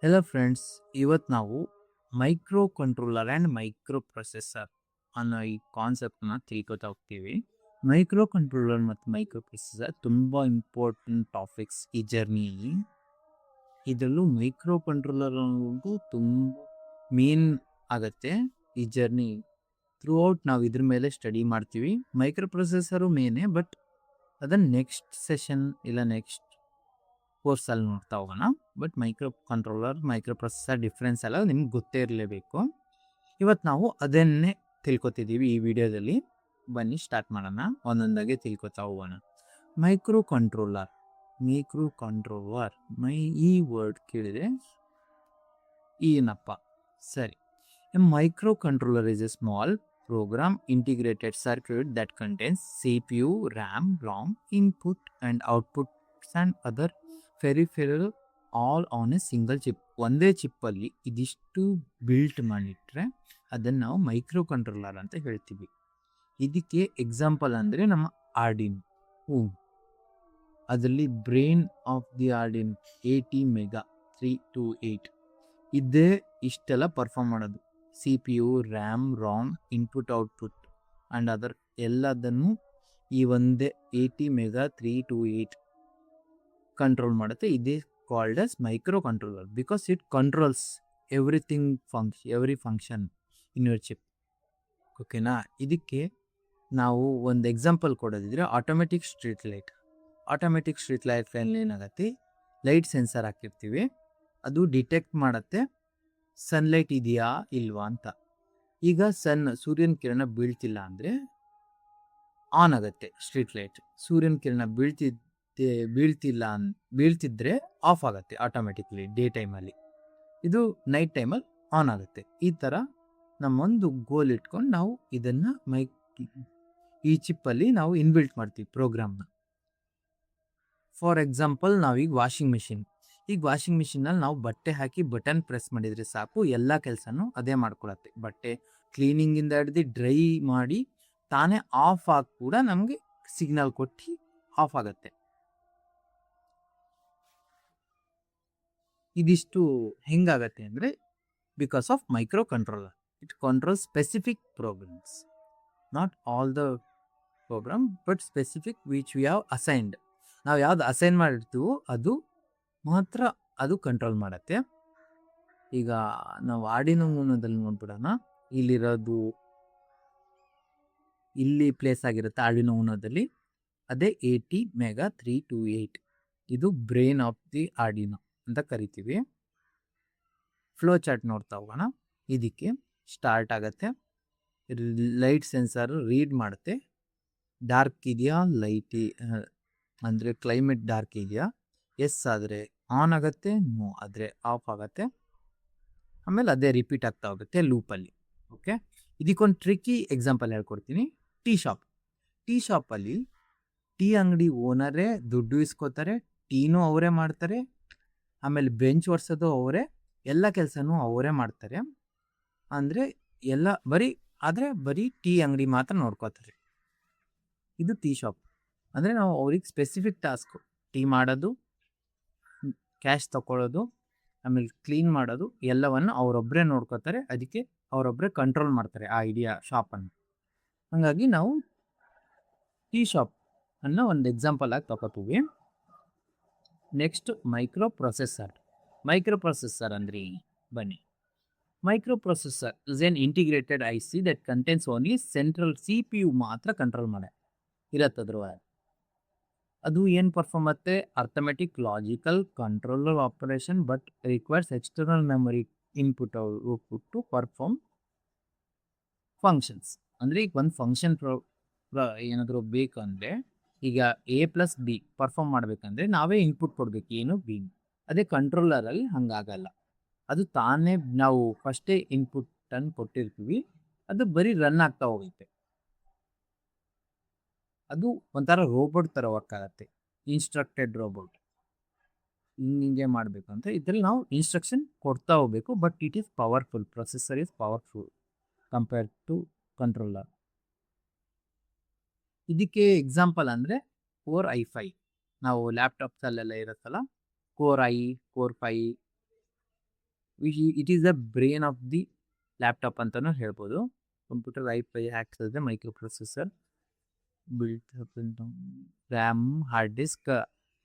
Hello friends, ಇವತ್ತು ನಾವು micro controller and micro processor ಅನ್ನೋ ಈ ಕಾನ್ಸೆಪ್ಟನ್ನ ತಿಳ್ಕೊತಾ ಹೋಗ್ತೀವಿ. ಮೈಕ್ರೋ ಕಂಟ್ರೋಲರ್ ಮತ್ತು ಮೈಕ್ರೋ ಪ್ರೊಸೆಸರ್ ತುಂಬ ಇಂಪಾರ್ಟೆಂಟ್ ಟಾಪಿಕ್ಸ್ ಈ ಜರ್ನಿಯಲ್ಲಿ. ಇದರಲ್ಲೂ ಮೈಕ್ರೋ ಕಂಟ್ರೋಲರ್ ಅನ್ನೋದು ತುಂಬ ಮೇನ್ ಆಗತ್ತೆ ಈ ಜರ್ನಿ. ಥ್ರೂ ಔಟ್ ನಾವು ಇದ್ರ ಮೇಲೆ ಸ್ಟಡಿ ಮಾಡ್ತೀವಿ. ಮೈಕ್ರೋ ಪ್ರೊಸೆಸರು ಮೇನೇ, ಬಟ್ ಅದನ್ನು ನೆಕ್ಸ್ಟ್ ಸೆಷನ್ ಇಲ್ಲ ನೆಕ್ಸ್ಟ್ ಕೋರ್ಸಲ್ಲಿ ನೋಡ್ತಾ ಹೋಗೋಣ. But micro controller micro processor difference ಎಲ್ಲ ನಿಮ್ಗೆ ಗೊತ್ತೇ ಇರಲೇಬೇಕು. ಇವತ್ತು ನಾವು ಅದನ್ನೇ ತಿಳ್ಕೊತಿದ್ದೀವಿ ಈ ವಿಡಿಯೋದಲ್ಲಿ. ಬನ್ನಿ ಸ್ಟಾರ್ಟ್ ಮಾಡೋಣ, ಒಂದೊಂದಾಗೆ ತಿಳ್ಕೊತಾ ಹೋಗೋಣ. ಮೈಕ್ರೋ ಕಂಟ್ರೋಲರ್ ಈ ವರ್ಡ್ ಕೇಳಿದ್ರೆ ಏನಪ್ಪ? ಸರಿ, A micro controller is A small program integrated circuit that contains CPU, RAM, ROM, input and outputs and other peripheral all on a single chip. ಒಂದೇ ಚಿಪ್ಪಲ್ಲಿ ಇದಿಷ್ಟು ಬಿಲ್ಟ್ ಮಾಡಿಟ್ರೆ ಅದನ್ನು ನಾವು ಮೈಕ್ರೋ ಕಂಟ್ರೋಲರ್ ಅಂತ ಹೇಳ್ತೀವಿ. ಇದಕ್ಕೆ ಎಕ್ಸಾಂಪಲ್ ಅಂದರೆ ನಮ್ಮ ಆರ್ಡಿನೋ. ಅದರಲ್ಲಿ brain of the Arduino 80 mega 328 ಇದೇ ಇಷ್ಟೆಲ್ಲ ಪರ್ಫಾರ್ಮ್ ಮಾಡೋದು. CPU, RAM, ROM, input output and other ಎಲ್ಲದನ್ನು ಈ ಒಂದೇ 80 ಮೆಗಾ 328 ಕಂಟ್ರೋಲ್ ಮಾಡುತ್ತೆ. ಇದೇ called as micro controller because it controls every function in your chip. ಓಕೆನಾ? ಇದಕ್ಕೆ ನಾವು ಒಂದು ಎಕ್ಸಾಂಪಲ್ ಕೊಡೋದಿದ್ರೆ ಆಟೋಮೆಟಿಕ್ ಸ್ಟ್ರೀಟ್ ಲೈಟಲ್ಲಿ ಏನಾಗುತ್ತೆ, ಲೈಟ್ ಸೆನ್ಸರ್ ಹಾಕಿರ್ತೀವಿ, ಅದು ಡಿಟೆಕ್ಟ್ ಮಾಡುತ್ತೆ ಸನ್ಲೈಟ್ ಇದೆಯಾ ಇಲ್ವಾ ಅಂತ. ಈಗ ಸೂರ್ಯನ ಕಿರಣ ಬೀಳ್ತಿಲ್ಲ ಅಂದರೆ ಆನ್ ಆಗುತ್ತೆ ಸ್ಟ್ರೀಟ್ ಲೈಟ್. ಸೂರ್ಯನ ಕಿರಣ ಬೀಳ್ತಿದ್ರೆ ಆಫ್ ಆಗುತ್ತೆ ಆಟೋಮೆಟಿಕ್ಲಿ ಡೇ ಟೈಮಲ್ಲಿ. ಇದು ನೈಟ್ ಟೈಮಲ್ಲಿ ಆನ್ ಆಗುತ್ತೆ. ಈ ಥರ ನಮ್ಮೊಂದು ಗೋಲ್ ಇಟ್ಕೊಂಡು ನಾವು ಇದನ್ನು ಈ ಚಿಪ್ಪಲ್ಲಿ ನಾವು ಇನ್ಬಿಲ್ಟ್ ಮಾಡ್ತೀವಿ ಪ್ರೋಗ್ರಾಮ್ನ. ಫಾರ್ ಎಕ್ಸಾಂಪಲ್, ನಾವೀಗ ವಾಷಿಂಗ್ ಮಿಷಿನಲ್ಲಿ ನಾವು ಬಟ್ಟೆ ಹಾಕಿ ಬಟನ್ ಪ್ರೆಸ್ ಮಾಡಿದರೆ ಸಾಕು, ಎಲ್ಲ ಕೆಲಸನೂ ಅದೇ ಮಾಡ್ಕೊಳತ್ತೆ. ಬಟ್ಟೆ ಕ್ಲೀನಿಂಗಿಂದ ಹಿಡ್ದು ಡ್ರೈ ಮಾಡಿ ತಾನೇ ಆಫ್ ಆಗಿ ಕೂಡ ನಮಗೆ ಸಿಗ್ನಲ್ ಕೊಟ್ಟು ಆಫ್ ಆಗುತ್ತೆ. ಇದಿಷ್ಟು ಹೆಂಗಾಗತ್ತೆ ಅಂದರೆ because of micro controller. It control specific programs, not all the program but specific which we have assigned. ನಾವು ಯಾವ್ದು ಅಸೈನ್ ಮಾಡಿರ್ತೀವೋ ಅದು ಮಾತ್ರ ಅದು ಕಂಟ್ರೋಲ್ ಮಾಡುತ್ತೆ. ಈಗ ನಾವು ಆರ್ಡಿನೋ ಊನೋದಲ್ಲಿ ನೋಡ್ಬಿಡೋಣ. ಇಲ್ಲಿ ಪ್ಲೇಸ್ ಆಗಿರುತ್ತೆ ಆರ್ಡಿನೋ ಊನೋದಲ್ಲಿ. ಅದೇ 80 ಮೆಗಾ 328 ಇದು ಬ್ರೈನ್ ಆಫ್ ದಿ ಆರ್ಡಿನೋ ಅಂತ ಕರಿತೀವಿ. ಫ್ಲೋ ಚಾರ್ಟ್ ನೋಡ್ತಾ ಹೋಗೋಣ. ಇದಕ್ಕೆ ಸ್ಟಾರ್ಟ್ ಆಗುತ್ತೆ, ಲೈಟ್ ಸೆನ್ಸರ್ ರೀಡ್ ಮಾಡುತ್ತೆ, ಡಾರ್ಕ್ ಇದೆಯಾ, ಲೈಟ್ ಅಂದರೆ ಕ್ಲೈಮೇಟ್ ಡಾರ್ಕ್ ಇದೆಯಾ, ಎಸ್ ಆದರೆ ಆನ್ ಆಗುತ್ತೆ, ನೋ ಆದರೆ ಆಫ್ ಆಗುತ್ತೆ. ಆಮೇಲೆ ಅದೇ ರಿಪೀಟ್ ಆಗ್ತಾ ಹೋಗುತ್ತೆ ಲೂಪಲ್ಲಿ. ಓಕೆ, ಇದಕ್ಕೊಂದು ಟ್ರಿಕ್ಕಿ ಎಕ್ಸಾಂಪಲ್ ಹೇಳ್ಕೊಡ್ತೀನಿ. ಟೀ ಶಾಪಲ್ಲಿ ಟೀ ಅಂಗಡಿ ಓನರೇ ದುಡ್ಡು ಇಸ್ಕೋತಾರೆ, ಟೀನೂ ಅವರೇ ಮಾಡ್ತಾರೆ, ಆಮೇಲೆ ಬೆಂಚ್ ಒರೆಸೋದು ಅವರೇ, ಎಲ್ಲ ಕೆಲಸನೂ ಅವರೇ ಮಾಡ್ತಾರೆ. ಅಂದರೆ ಎಲ್ಲ ಬರೀ ಟೀ ಅಂಗಡಿ ಮಾತ್ರ ನೋಡ್ಕೋತಾರೆ. ಇದು ಟೀ ಶಾಪ್ ಅಂದರೆ ನಾವು ಅವ್ರಿಗೆ ಸ್ಪೆಸಿಫಿಕ್ ಟಾಸ್ಕು, ಟೀ ಮಾಡೋದು, ಕ್ಯಾಶ್ ತಗೊಳ್ಳೋದು, ಆಮೇಲೆ ಕ್ಲೀನ್ ಮಾಡೋದು ಎಲ್ಲವನ್ನು ಅವರೊಬ್ಬರೇ ನೋಡ್ಕೋತಾರೆ. ಅದಕ್ಕೆ ಅವರೊಬ್ಬರೇ ಕಂಟ್ರೋಲ್ ಮಾಡ್ತಾರೆ ಆ ಇಡೀ ಶಾಪನ್ನು. ಹಾಗಾಗಿ ನಾವು ಟೀ ಶಾಪ್ ಅನ್ನೋ ಒಂದು ಎಕ್ಸಾಂಪಲ್ ಆಗಿ ತಗೋತೀವಿ. ನೆಕ್ಸ್ಟ್ ಮೈಕ್ರೋ ಪ್ರೊಸೆಸರ್ ಅಂದರೆ ಬನ್ನಿ. Micro processor is an integrated IC that contains only central CPU ಮಾತ್ರ ಕಂಟ್ರೋಲ್ ಇರತ್ತದ್ರೊಳಗೆ. ಅದು ಏನು ಪರ್ಫಾರ್ಮ್ ಮಾಡುತ್ತೆ? Arithmetic logical controller operation but requires external memory input output to perform functions. ಅಂದರೆ ಈಗ ಒಂದು ಫಂಕ್ಷನ್ ಏನಾದರೂ ಬೇಕಂದರೆ, ಈಗ A+B ಪರ್ಫಾರ್ಮ್ ಮಾಡಬೇಕಂದ್ರೆ ನಾವೇ ಇನ್ಪುಟ್ ಕೊಡಬೇಕು, ಏನು B. ಅದೇ ಕಂಟ್ರೋಲರಲ್ಲಿ ಹಂಗಾಗಲ್ಲ. ಅದು ತಾನೇ ನಾವು ಫಸ್ಟೇ ಇನ್ಪುಟ್ಟನ್ನು ಕೊಟ್ಟಿರ್ತೀವಿ, ಅದು ಬರೀ ರನ್ ಆಗ್ತಾ ಹೋಗುತ್ತೆ. ಅದು ಒಂಥರ ರೋಬೋಟ್ ಥರ ವರ್ಕ್ ಆಗುತ್ತೆ, ಇನ್ಸ್ಟ್ರಕ್ಟೆಡ್ ರೋಬೋಟ್. ಹಿಂಗೆ ಮಾಡಬೇಕು ಅಂತ ಇದರಲ್ಲಿ ನಾವು ಇನ್ಸ್ಟ್ರಕ್ಷನ್ ಕೊಡ್ತಾ ಹೋಗಬೇಕು. But it is powerful, processor is powerful compare to controller. ಇದಕ್ಕೆ ಎಕ್ಸಾಂಪಲ್ ಅಂದರೆ Core i5. ನಾವು ಲ್ಯಾಪ್ಟಾಪ್ಸಲ್ಲೆಲ್ಲ ಇರುತ್ತಲ್ಲ, Core i, Core 5 it is the brain of the laptop ಅಂತಲೂ ಹೇಳ್ಬೋದು. Computer i five acts as a microprocessor built up RAM, hard disk,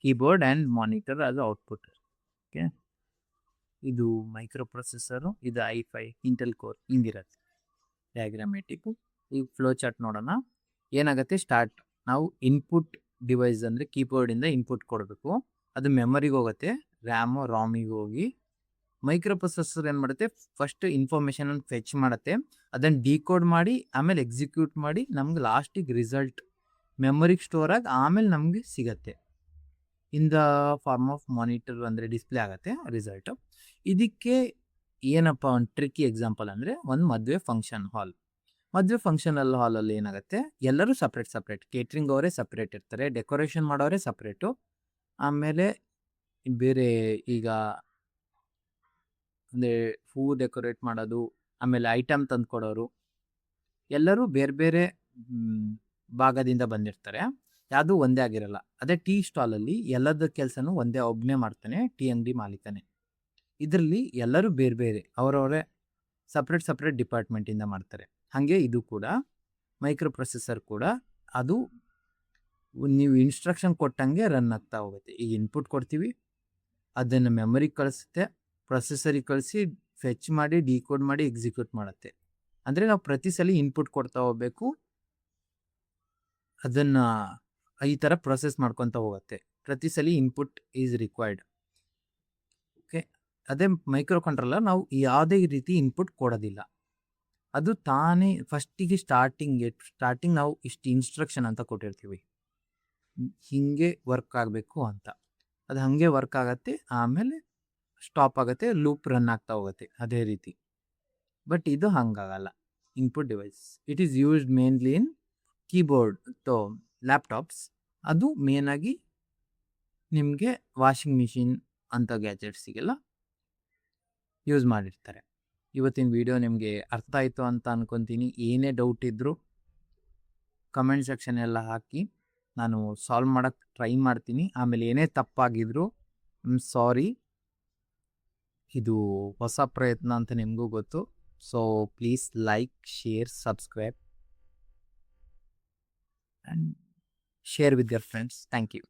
keyboard and monitor as output. Okay, ಇದು microprocessor, ಇದು i5 Intel core, ಹಿಂಗಿರುತ್ತೆ diagrammatic. ಈಗ flow chart ನೋಡೋಣ. ಏನಾಗುತ್ತೆ, start ನಾವು input device ಅಂದರೆ ಕೀಬೋರ್ಡಿಂದ ಇನ್ಪುಟ್ ಕೊಡಬೇಕು. ಅದು ಮೆಮರಿಗೆ ಹೋಗುತ್ತೆ, ರ್ಯಾಮು ರಾಮಿಗೆ ಹೋಗಿ ಮೈಕ್ರೋ ಪ್ರೊಸೆಸರ್ ಏನು ಮಾಡುತ್ತೆ, ಫಸ್ಟ್ ಇನ್ಫಾರ್ಮೇಷನ್ ಫೆಚ್ ಮಾಡುತ್ತೆ, ಅದನ್ನು ಡಿಕೋಡ್ ಮಾಡಿ ಆಮೇಲೆ ಎಕ್ಸಿಕ್ಯೂಟ್ ಮಾಡಿ ನಮ್ಗೆ ಲಾಸ್ಟಿಗೆ ರಿಸಲ್ಟ್ ಮೆಮರಿಗೆ ಸ್ಟೋರ್ ಆಗಿ ಆಮೇಲೆ ನಮಗೆ ಸಿಗತ್ತೆ in the form of monitor, ಅಂದರೆ ಡಿಸ್ಪ್ಲೇ ಆಗುತ್ತೆ ರಿಸಲ್ಟು. ಇದಕ್ಕೆ ಏನಪ್ಪ ಒಂದು ಟ್ರಿಕ್ಕಿ ಎಕ್ಸಾಂಪಲ್ ಅಂದರೆ ಒಂದು ಮದುವೆ ಫಂಕ್ಷನ್ ಹಾಲ್. ಮದುವೆ ಫಂಕ್ಷನ್ ಹಾಲಲ್ಲಿ ಏನಾಗುತ್ತೆ, ಎಲ್ಲರೂ ಸಪ್ರೇಟ್ ಕೇಟ್ರಿಂಗ್ ಅವರೇ ಸಪ್ರೇಟ್ ಇರ್ತಾರೆ, ಡೆಕೋರೇಷನ್ ಮಾಡೋರೇ ಸಪ್ರೇಟು, ಆಮೇಲೆ ಬೇರೆ ಈಗ ಅಂದರೆ ಹೂ ಡೆಕೋರೇಟ್ ಮಾಡೋದು, ಆಮೇಲೆ ಐಟಮ್ ತಂದು ಕೊಡೋರು ಎಲ್ಲರೂ ಬೇರೆ ಬೇರೆ ಭಾಗದಿಂದ ಬಂದಿರ್ತಾರೆ, ಯಾವುದು ಒಂದೇ ಆಗಿರಲ್ಲ. ಅದೇ ಟೀ ಸ್ಟಾಲಲ್ಲಿ ಎಲ್ಲದ ಕೆಲಸನೂ ಒಂದೇ ಒಬ್ಬನೇ ಮಾಡ್ತಾನೆ, ಟೀ ಅಂಗಡಿ ಮಾಲೀಕನೇ. ಇದರಲ್ಲಿ ಎಲ್ಲರೂ ಬೇರೆ ಬೇರೆ ಅವರವರೇ ಸಪ್ರೇಟ್ ಡಿಪಾರ್ಟ್ಮೆಂಟಿಂದ ಮಾಡ್ತಾರೆ. ಹಾಗೆ ಇದು ಕೂಡ ಮೈಕ್ರೋ ಪ್ರೊಸೆಸರ್ ಕೂಡ ಅದು ನೀವು ಇನ್ಸ್ಟ್ರಕ್ಷನ್ ಕೊಟ್ಟಂಗೆ ರನ್ ಆಗ್ತಾ ಹೋಗುತ್ತೆ. ಈಗ ಇನ್ಪುಟ್ ಕೊಡ್ತೀವಿ, ಅದನ್ನು ಮೆಮರಿಗೆ ಕಳಿಸುತ್ತೆ, ಪ್ರೊಸೆಸರಿಗೆ ಕಳಿಸಿ ಫೆಚ್ ಮಾಡಿ ಡಿಕೋಡ್ ಮಾಡಿ ಎಕ್ಸಿಕ್ಯೂಟ್ ಮಾಡುತ್ತೆ. ಅಂದರೆ ನಾವು ಪ್ರತಿ ಸಲ ಇನ್ಪುಟ್ ಕೊಡ್ತಾ ಹೋಗ್ಬೇಕು, ಅದನ್ನು ಈ ಥರ ಪ್ರೊಸೆಸ್ ಮಾಡ್ಕೊತ ಹೋಗುತ್ತೆ. ಪ್ರತಿ ಸಲ ಇನ್ಪುಟ್ ಈಸ್ ರಿಕ್ವೈರ್ಡ್. ಓಕೆ, ಅದೇ ಮೈಕ್ರೋ ಕಂಟ್ರೋಲರ್ ನಾವು ಯಾವುದೇ ರೀತಿ ಇನ್ಪುಟ್ ಕೊಡೋದಿಲ್ಲ, ಅದು ತಾನೇ ಫಸ್ಟಿಗೆ ಸ್ಟಾರ್ಟಿಂಗ್ ನಾವು ಇಷ್ಟು ಇನ್ಸ್ಟ್ರಕ್ಷನ್ ಅಂತ ಕೊಟ್ಟಿರ್ತೀವಿ, ಹೀಗೆ ವರ್ಕ್ ಆಗಬೇಕು ಅಂತ, ಅದು ಹಾಗೆ ವರ್ಕ್ ಆಗುತ್ತೆ, ಆಮೇಲೆ ಸ್ಟಾಪ್ ಆಗುತ್ತೆ, ಲೂಪ್ ರನ್ ಆಗ್ತಾ ಹೋಗುತ್ತೆ ಅದೇ ರೀತಿ. ಬಟ್ ಇದು ಹಂಗಾಗಲ್ಲ input device. It is used mainly in keyboard laptops. ಅದು ಮೇನಾಗಿ ನಿಮಗೆ ವಾಷಿಂಗ್ ಮಿಷಿನ್ ಅಂಥ ಗ್ಯಾಜೆಟ್ಸಿಗೆಲ್ಲ ಯೂಸ್ ಮಾಡಿರ್ತಾರೆ. ಇವತ್ತಿನ ವಿಡಿಯೋ ನಿಮಗೆ ಅರ್ಥ ಆಯಿತು ಅಂತ ಅನ್ಕೊತೀನಿ. ಏನೇ ಡೌಟ್ ಇದ್ದರೂ ಕಮೆಂಟ್ ಸೆಕ್ಷನ್ ಎಲ್ಲ ಹಾಕಿ, ನಾನು ಸಾಲ್ವ್ ಮಾಡೋಕ್ಕೆ ಟ್ರೈ ಮಾಡ್ತೀನಿ. ಆಮೇಲೆ ಏನೇ ತಪ್ಪಾಗಿದ್ರು ಸಾರಿ, ಇದು ಹೊಸ ಪ್ರಯತ್ನ ಅಂತ ನಿಮಗೂ ಗೊತ್ತು. So please like, share, subscribe and share with your friends. Thank you.